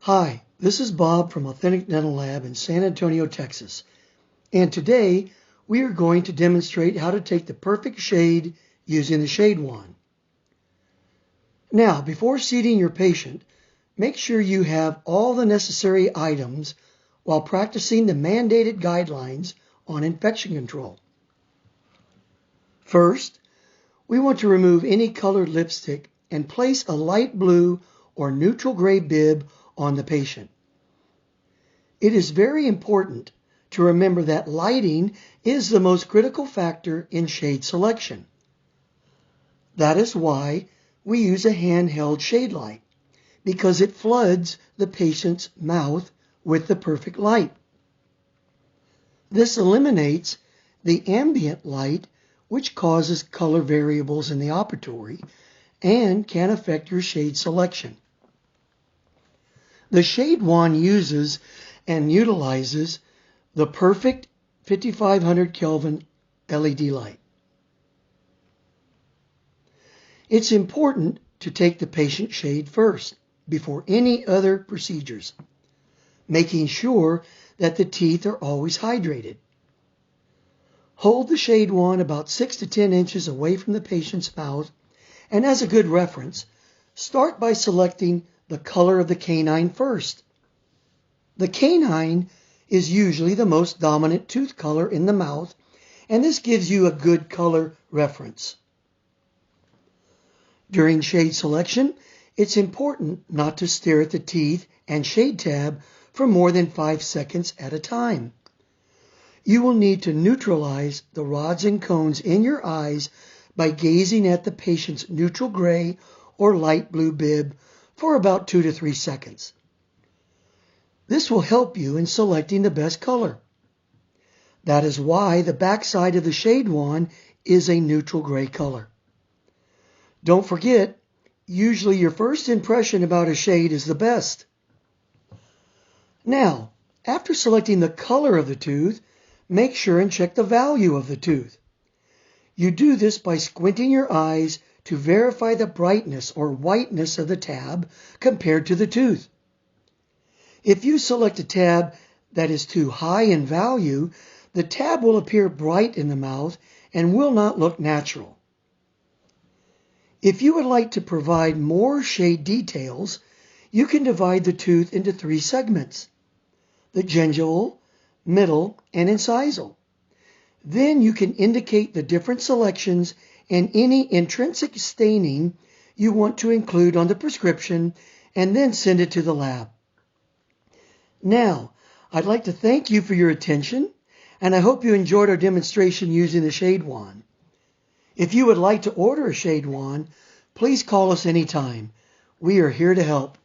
Hi, this is Bob from Authentic Dental Lab in San Antonio, Texas. And today we are going to demonstrate how to take the perfect shade using the shade wand. Now, before seating your patient, make sure you have all the necessary items while practicing the mandated guidelines on infection control. First, we want to remove any colored lipstick and place a light blue or neutral gray bib on the patient. It is very important to remember that lighting is the most critical factor in shade selection. That is why we use a handheld shade light, because it floods the patient's mouth with the perfect light. This eliminates the ambient light, which causes color variables in the operatory and can affect your shade selection. The shade wand uses and utilizes the perfect 5500 Kelvin LED light. It's important to take the patient shade first before any other procedures, making sure that the teeth are always hydrated. Hold the shade wand about 6 to 10 inches away from the patient's mouth, and as a good reference, start by selecting the color of the canine first. The canine is usually the most dominant tooth color in the mouth, and this gives you a good color reference. During shade selection, it's important not to stare at the teeth and shade tab for more than 5 seconds at a time. You will need to neutralize the rods and cones in your eyes by gazing at the patient's neutral gray or light blue bib for about 2 to 3 seconds. This will help you in selecting the best color. That is why the backside of the shade wand is a neutral gray color. Don't forget, usually your first impression about a shade is the best. Now, after selecting the color of the tooth, make sure and check the value of the tooth. You do this by squinting your eyes to verify the brightness or whiteness of the tab compared to the tooth. If you select a tab that is too high in value, the tab will appear bright in the mouth and will not look natural. If you would like to provide more shade details, you can divide the tooth into 3 segments: the gingival, middle, and incisal. Then you can indicate the different selections and any intrinsic staining you want to include on the prescription, and then send it to the lab. Now, I'd like to thank you for your attention, and I hope you enjoyed our demonstration using the shade wand. If you would like to order a shade wand, please call us anytime. We are here to help.